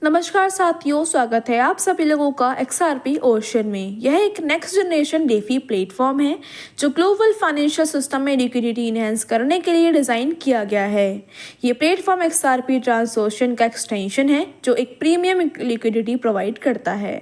नमस्कार साथियों, स्वागत है आप सभी लोगों का XRP ओशन में। यह एक नेक्स्ट जनरेशन डेफी प्लेटफॉर्म है जो ग्लोबल फाइनेंशियल सिस्टम में लिक्विडिटी इनहेंस करने के लिए डिज़ाइन किया गया है। ये प्लेटफॉर्म XRP ट्रांसओशन का एक्सटेंशन है जो एक प्रीमियम लिक्विडिटी प्रोवाइड करता है।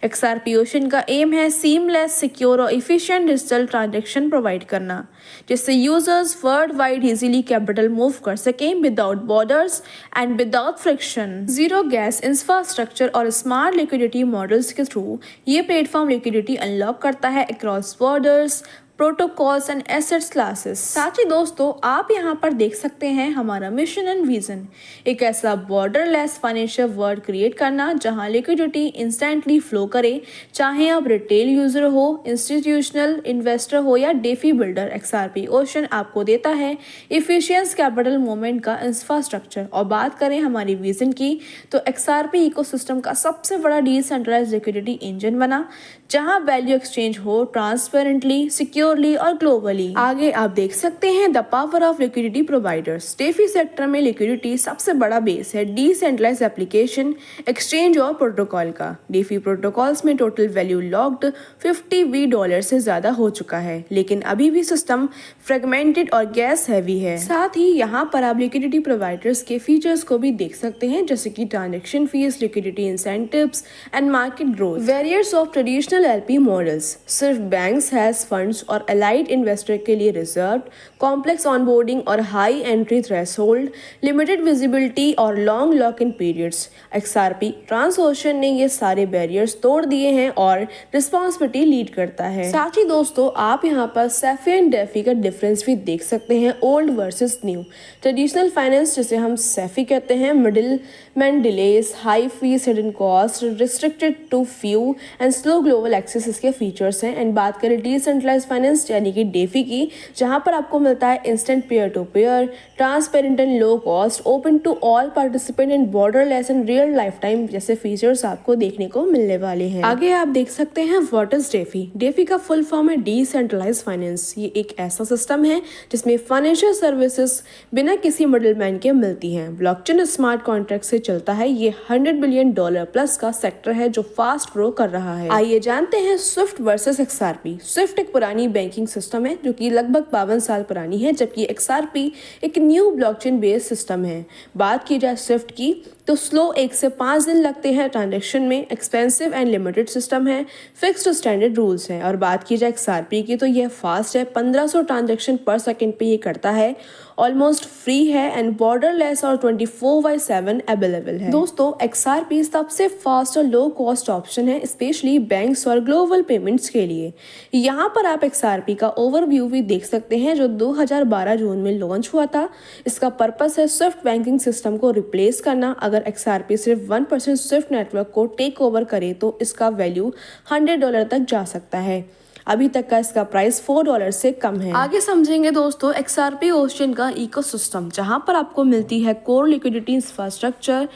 XRP ओशन का एम है सीमलेस, सिक्योर और इफिशिएंट डिजिटल ट्रांजैक्शन प्रोवाइड करना, जिससे users world wide easily capital move कर सकें without borders and without friction. Zero gas infrastructure और स्मार्ट लिक्विडिटी मॉडल्स के थ्रू ये प्लेटफॉर्म लिक्विडिटी अनलॉक करता है across borders, protocols and assets classes. साथ ही दोस्तों, आप यहाँ पर देख सकते हैं हमारा मिशन एंड विजन, एक ऐसा बॉर्डरलेस फाइनेंशियल वर्ल्ड क्रिएट करना जहाँ लिक्विडिटी इंस्टेंटली फ्लो करे, चाहे आप रिटेल यूजर हो, इंस्टीट्यूशनल इन्वेस्टर हो या डेफी बिल्डर। XRP ओशन आपको देता है इफिशियंस कैपिटल मूवमेंट का इंफ्रास्ट्रक्चर। और बात करें हमारी विजन की, तो XRP इकोसिस्टम का सबसे बड़ा डिसेंट्रलाइज्ड लिक्विडिटी इंजन बना, जहां वैल्यू एक्सचेंज हो ट्रांसपेरेंटली, सिक्योरली और ग्लोबली। आगे आप देख सकते हैं the power of liquidity providers. DeFi sector में लिक्विडिटी सबसे बड़ा बेस है डिसेंट्रलाइज्ड एप्लीकेशन, एक्सचेंज और प्रोटोकॉल का। डेफी प्रोटोकॉल्स में टोटल वैल्यू लॉक्ड $50 से ज्यादा हो चुका है, लेकिन अभी भी सिस्टम फ्रेगमेंटेड और गैस हैवी है। साथ ही यहाँ पर आप लिक्विडिटी प्रोवाइडर्स के फीचर्स को भी देख सकते हैं, जैसे कि transaction fees, liquidity incentives and market growth. Variants of traditional LP models सिर्फ बैंक्स, हैज फंड्स और एलाइड इन्वेस्टर के लिए रिजर्व, कॉम्प्लेक्स ऑनबोर्डिंग और high entry threshold, limited visibility और long lock in periods. XRP Transocean ने ये सारे barriers तोड़ दिए हैं और रिस्पॉन्सिबिलिटी लीड करता है। साथ ही दोस्तों, आप यहाँ पर सेफी एंड डेफी का डिफरेंस भी देख सकते हैं, old versus new. Traditional finance, जिसे हम सेफी कहते हैं, middle man delays, high fees, hidden cost, restricted to few and slow global access इसके फीचर्स हैं। एंड बात करें डिसेंट्रलाइज्ड फाइनेंस यानी कि डेफी की, जहां पर आपको मिलता है instant peer to peer, transparent and low cost, open to all participant and borderless and real life time जैसे फीचर्स आपको देखने को मिलने वाले हैं। आगे आप देख सकते हैं व्हाट इज डेफी। डेफी का फुल फॉर्म है डिसेंट्रलाइज्ड फाइनेंस। ये एक ऐसा सिस्टम है जिसमें फाइनेंशियल सर्विसेज बिना किसी मिडिलमैन के मिलती हैं। ब्लॉकचेन स्मार्ट कॉन्ट्रैक्ट से चलता है। ये $100 बिलियन प्लस का सेक्टर है जो फास्ट ग्रो कर रहा है। आइए जानते हैं स्विफ्ट वर्सेस XRP। स्विफ्ट एक पुरानी बैंकिंग सिस्टम है जो कि लगभग 52 साल पुरानी है, जबकि XRP एक न्यू ब्लॉकचेन बेस्ड सिस्टम है। बात की जाए स्विफ्ट की, तो स्लो 1 से 5 दिन लगते हैं ट्रांजैक्शन में, एक्सपेंसिव एंड लिमिटेड सिस्टम है, फिक्स्ड स्टैंडर्ड रूल्स हैं। और बात की जाए XRP की, तो यह फास्ट है, 1500 ट्रांजैक्शन पर सेकंड पे ये करता है, ऑलमोस्ट फ्री है एंड बॉर्डरलेस और 24/7 अवेलेबल है। दोस्तों, XRP सबसे फास्ट और लो कॉस्ट ऑप्शन है, स्पेशली बैंक्स और ग्लोबल पेमेंट्स के लिए। यहाँ पर आप XRP का ओवरव्यू भी देख सकते हैं जो 2012 जून में लॉन्च हुआ था। इसका पर्पस है स्विफ्ट बैंकिंग सिस्टम को रिप्लेस करना। अगर XRP सिर्फ 1% स्विफ्ट नेटवर्क को टेक ओवर करे तो इसका वैल्यू $100 तक जा सकता है। अभी तक का इसका प्राइस $4 से कम है। आगे समझेंगे दोस्तों XRP ओशन का इकोसिस्टम, जहां पर आपको मिलती है core liquidity infrastructure,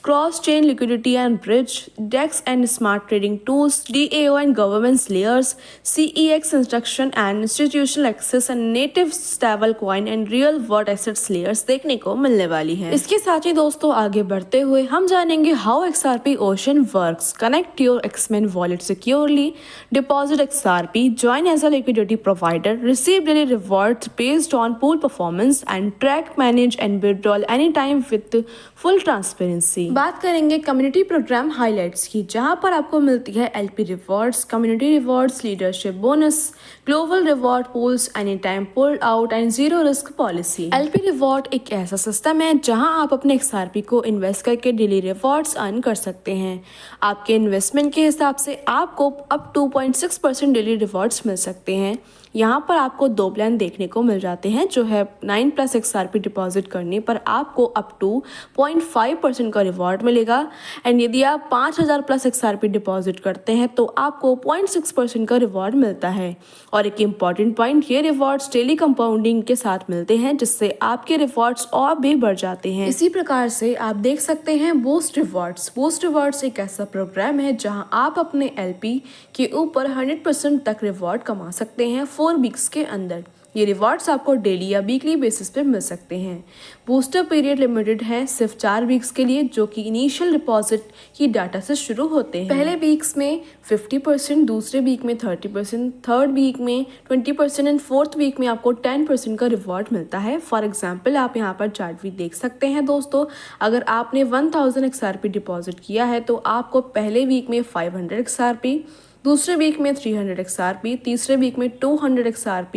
cross chain liquidity and bridge, DEX and smart trading tools, DAO and governance layers, CEX instruction and institutional access and native stable coin and real world assets layers देखने को मिलने वाली है। इसके साथ ही दोस्तों, आगे बढ़ते हुए हम जानेंगे how XRP ocean works. Connect your XMAN wallet securely, deposit XRP, join as a liquidity provider, receive daily rewards based on pool performance and track, manage and withdrawal anytime with full transparency। बात करेंगे community programme highlights की, जहां पर आपको मिलती है LP rewards, community rewards, leadership bonus, global reward pools, any time pull out and zero risk policy. LP reward एक ऐसा सिस्टम है जहां आप अपने XRP को इन्वेस्ट करके डेली रिवॉर्ड्स अर्न कर सकते हैं। आपके इन्वेस्टमेंट के हिसाब से आपको अप 2.6% डेली रिवॉर्ड्स मिल सकते हैं। यहाँ पर आपको 2 प्लान देखने को मिल जाते हैं, जो है 9+ XRP डिपॉजिट करने पर आपको अप टू 0.5% का रिवॉर्ड मिलेगा, एंड यदि आप 5000+ XRP डिपॉजिट करते हैं तो आपको 0.6% का रिवॉर्ड मिलता है। और एक इम्पॉर्टेंट पॉइंट, ये रिवॉर्ड्स डेली कंपाउंडिंग के साथ मिलते हैं, जिससे आपके रिवॉर्ड्स और भी बढ़ जाते हैं। इसी प्रकार से आप देख सकते हैं बूस्ट रिवॉर्ड्स। बूस्ट रिवॉर्ड्स एक ऐसा प्रोग्राम है जहां आप अपने LP के ऊपर 100% तक रिवॉर्ड कमा सकते हैं 4 वीक्स के अंदर। ये रिवॉर्ड्स आपको डेली या वीकली बेसिस पे मिल सकते हैं। बूस्टर पीरियड लिमिटेड है सिर्फ 4 वीक्स के लिए, जो कि इनिशियल डिपॉजिट की डाटा से शुरू होते हैं। पहले वीक्स में 50%, दूसरे वीक में 30%, थर्ड वीक में 20% एंड फोर्थ वीक में आपको 10% का रिवॉर्ड मिलता है। फॉर एग्जाम्पल आप यहाँ पर चार्ट भी देख सकते हैं दोस्तों। अगर आपने 1000 XRP डिपॉजिट किया है तो आपको पहले वीक में 500 XRP, दूसरे वीक में 300 XRP, तीसरे वीक में 200 XRP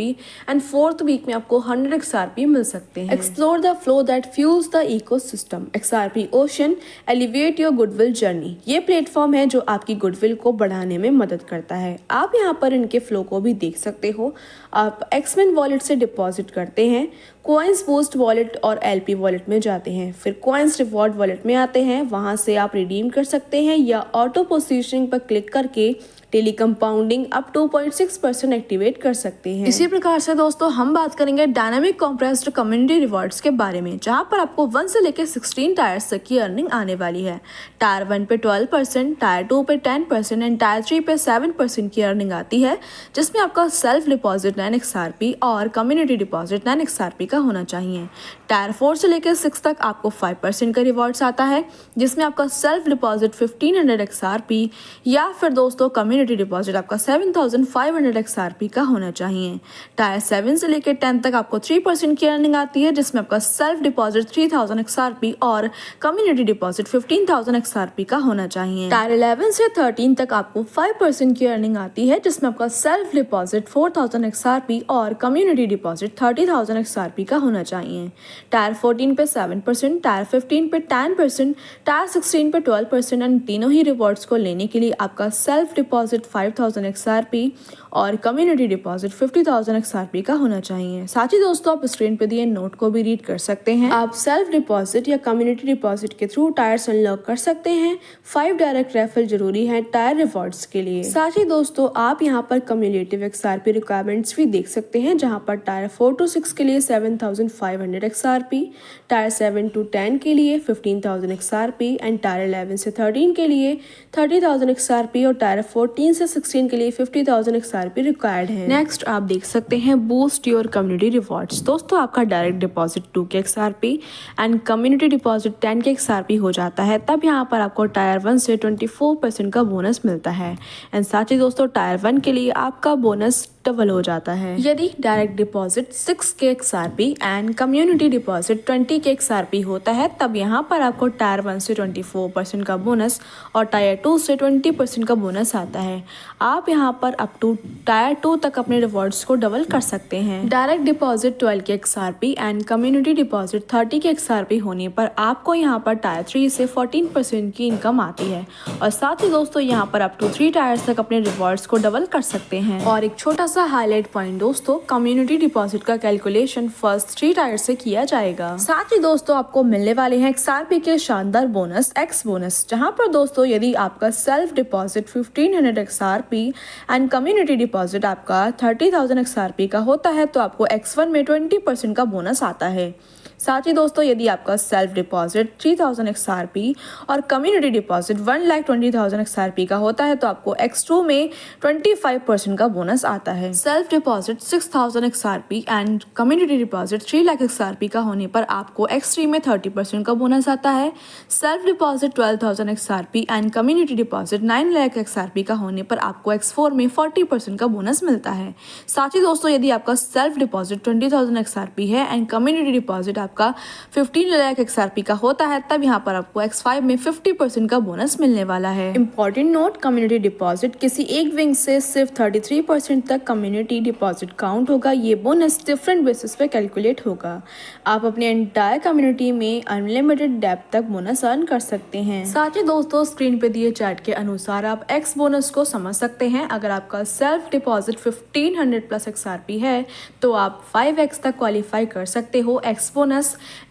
एंड फोर्थ वीक में आपको 100 XRP मिल सकते हैं। Explore the flow that fuels the ecosystem. XRP ocean elevate your goodwill journey. ये प्लेटफॉर्म है जो आपकी गुडविल को बढ़ाने में मदद करता है। आप यहाँ पर इनके फ्लो को भी देख सकते हो। आप एक्समेंट वॉलेट से डिपॉजिट करते हैं, कॉइन्स बूस्ट वॉलेट और LP वॉलेट में जाते हैं, फिर कॉइन्स रिवॉर्ड वॉलेट में आते हैं, वहां से आप रिडीम कर सकते हैं या ऑटो पोजीशनिंग पर क्लिक करके डेली कंपाउंडिंग अप 2.6% एक्टिवेट कर सकते हैं। इसी प्रकार से दोस्तों हम बात करेंगे डायनामिक कंप्रेस्ड कम्युनिटी रिवॉर्ड्स के बारे में, जहां पर आपको 1 से लेकर 16 टायर्स तक की अर्निंग आने वाली है। टायर 1 पे 12%, टायर 2 पे 10% एंड टायर 3 पे 7% की अर्निंग आती है, जिसमें आपका सेल्फ डिपॉजिट 9 XRP और कम्युनिटी डिपॉजिट 9 XRP का होना चाहिए। टायर 4 से लेकर 6 तक आपको 5% का रिवॉर्ड्स आता है, जिसमें आपका सेल्फ डिपॉजिट 1500 XRP या फिर दोस्तों कम्युनिटी डिपॉजिट आपका 7500 XRP का होना चाहिए। टायर 7 से लेकर 10 तक आपको 3% की अर्निंग आती है, जिसमें आपका सेल्फ डिपॉजिट 3000 XRP और कम्युनिटी डिपॉजिट 15000 XRP का होना चाहिए। टायर 11 से 13 तक आपको 5% की अर्निंग आती है, जिसमें आपका सेल्फ डिपॉजिट 4000 XRP और कम्युनिटी डिपॉजिट 30000 XRP का होना चाहिए। टायर 14 पे 7%, टायर 15 पे 10%, टायर 16 पे 12% एंड तीनों ही रिवॉर्ड्स को लेने के लिए आपका सेल्फ डिपॉजिट 5000 XRP और कम्युनिटी डिपॉजिट 50000 XRP का होना चाहिए। साथ ही दोस्तों आप स्क्रीन पे दिए नोट को भी रीड कर सकते हैं। आप सेल्फ डिपॉजिट या कम्युनिटी डिपॉजिट के थ्रू टायर्स अनलॉक कर सकते हैं। 5 डायरेक्ट रेफर जरूरी है टायर रिवॉर्ड्स के लिए। साथ ही दोस्तों आप यहाँ पर कम्युलेटिव XRP रिक्वायरमेंट्स भी देख सकते हैं, जहाँ पर टायर 4 to 6 के लिए 7500 XRP, टायर 7 to 10 के लिए 15000 XRP एंड टायर 11 से 13 के लिए 30000 XRP और टायर 14 से 16 के लिए 50000 XRP रिक्वायर्ड है। नेक्स्ट आप देख सकते हैं बूस्ट योर कम्युनिटी रिवॉर्ड्स। दोस्तों आपका डायरेक्ट डिपॉजिट 2 के XRP एंड कम्युनिटी डिपॉजिट 10 के XRP हो जाता है, तब यहाँ पर आपको टायर 1 से 24% का बोनस मिलता है एंड साथ ही दोस्तों टायर 1 के लिए आपका बोनस डबल हो जाता है। यदि डायरेक्ट डिपॉजिट 6 के XRP एंड कम्युनिटी डिपॉजिट 20 के XRP होता है, तब यहाँ पर आपको टायर 1 से 24% का बोनस और टायर 2 से 20% का बोनस आता है। आप यहाँ पर अप टू टायर 2 तक अपने रिवॉर्ड्स को डबल कर सकते हैं। डायरेक्ट डिपॉजिट 12 के XRP एंड कम्युनिटी डिपॉजिट 30 के XRP होने पर आपको यहाँ पर टायर 3 से 14% की इनकम आती है और साथ ही दोस्तों यहाँ पर अप टू 3 टायर्स तक अपने रिवॉर्ड्स को डबल कर सकते हैं। और एक छोटा सा हाईलाइट पॉइंट दोस्तों, कम्युनिटी डिपॉजिट का कैलकुलेशन फर्स्ट 3 टायर से किया जाएगा। साथ ही दोस्तों आपको मिलने वाले हैं XRP के शानदार बोनस एक्स बोनस, जहां पर दोस्तों यदि आपका self deposit 1500 XRP and community deposit आपका 30000 XRP का होता है तो आपको X1 में 20% का बोनस आता है। साथ ही दोस्तों यदि आपका सेल्फ डिपॉजिट 3000 XRP और कम्युनिटी डिपॉजिट 1,20,000 XRP का होता है तो आपको X2 में 25% का बोनस आता है। Self deposit 6000 XRP and community deposit 3 lakh XRP का होने पर आपको X3 में 30% का बोनस आता है। Self deposit 12,000 XRP and community deposit 9 lakh XRP का होने पर आपको X4 में 40% का बोनस मिलता है। साथ ही दोस्तों यदि आपका सेल्फ डिपॉजिट 20,000 XRP है एंड कम्युनिटी डिपॉजिट आपका 15 लाख XRP का होता है, तब यहाँ पर आपको X5 में 50% का बोनस मिलने वाला है। इंपॉर्टेंट नोट, कम्युनिटी डिपॉजिट किसी एक विंग से सिर्फ 33% तक कम्युनिटी डिपॉजिट काउंट होगा। ये बोनस डिफरेंट बेसिस पे कैलकुलेट होगा। आप अपने एंटायर कम्युनिटी में अनलिमिटेड डेप्थ तक बोनस अर्न कर सकते हैं। साथ ही दोस्तों स्क्रीन पे दिए चार्ट के अनुसार आप एक्स बोनस को समझ सकते हैं। अगर आपका सेल्फ डिपॉजिट 1500 प्लस XRP है तो आप 5x तक क्वालिफाई कर सकते हो। एक्स बोनस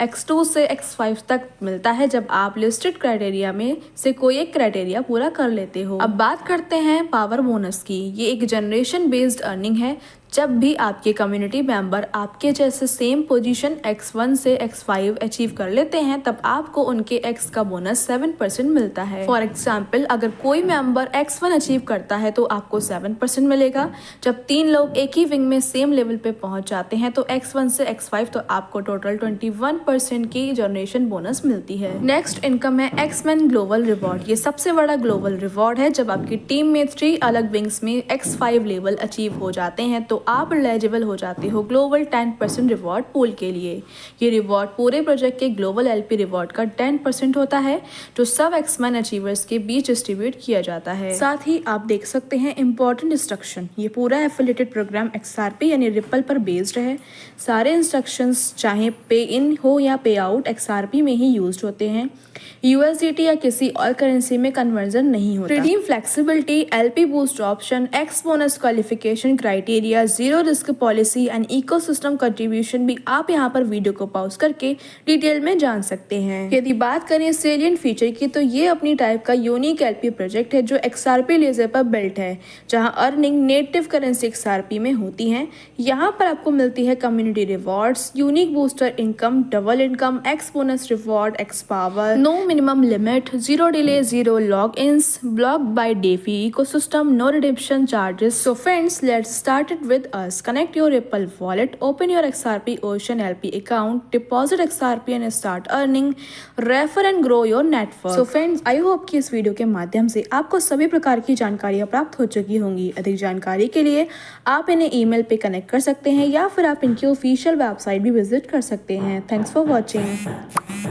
X2 से X5 तक मिलता है जब आप लिस्टेड क्राइटेरिया में से कोई एक क्राइटेरिया पूरा कर लेते हो। अब बात करते हैं पावर बोनस की। ये एक जनरेशन बेस्ड अर्निंग है जब भी आपके कम्युनिटी मेंबर आपके जैसे सेम पोजीशन X1 से X5 अचीव कर लेते हैं तब आपको उनके X का बोनस 7% मिलता है। फॉर एग्जाम्पल अगर कोई मेंबर X1 अचीव करता है तो आपको 7% मिलेगा। जब 3 लोग एक ही विंग में सेम लेवल पे पहुंच जाते हैं तो X1 से X5 तो आपको टोटल 21% की जनरेशन बोनस मिलती है। नेक्स्ट इनकम है X-Men ग्लोबल रिवॉर्ड। ये सबसे बड़ा ग्लोबल रिवॉर्ड है। जब आपकी टीम में 3 अलग विंग्स में X5 लेवल अचीव हो जाते हैं तो आप एलिजिबल हो जाते हो ग्लोबल 10% रिवॉर्ड पूल के लिए। ये रिवॉर्ड पूरे प्रोजेक्ट के ग्लोबल LP रिवॉर्ड का 10% होता है जो सब X-Men अचीवर्स के बीच डिस्ट्रीब्यूट किया जाता है। साथ ही आप देख सकते हैं इंपॉर्टेंट इंस्ट्रक्शन। ये पूरा एफिलिएटेड प्रोग्राम XRP यानी रिपल पर बेस्ड है। सारे इंस्ट्रक्शंस चाहे पे इन हो या पे आउट XRP में ही यूज होते हैं। USDT या किसी और करेंसी में कन्वर्जन नहीं होता। Redeem flexibility, LP boost option, X bonus qualification criteria, zero risk policy and ecosystem contribution भी आप यहाँ पर वीडियो को पॉज करके डिटेल में जान सकते हैं। यदि बात करें सेलिएंट फीचर की तो ये अपनी टाइप का यूनिक LP प्रोजेक्ट है जो XRP लेजर पर बिल्ट है, जहाँ अर्निंग नेटिव करेंसी XRP में होती है। यहाँ पर आपको मिलती है community rewards, unique booster income, double income, X bonus reward, X power, no minimum limit, zero delay, zero logins, block by DeFi ecosystem, no redemption charges. So friends, let's start it with us. Connect your Ripple wallet, open your XRP Ocean LP account, deposit XRP and start earning, refer and grow your network. So friends, I hope कि इस video के माध्यम से आपको सभी प्रकार की जानकारियाँ प्राप्त हो चुकी होंगी। अधिक जानकारी के लिए आप इन्हें ईमेल पे कनेक्ट कर सकते हैं या फिर आप इनकी ऑफिशियल वेबसाइट भी विजिट कर सकते हैं। Thanks for watching.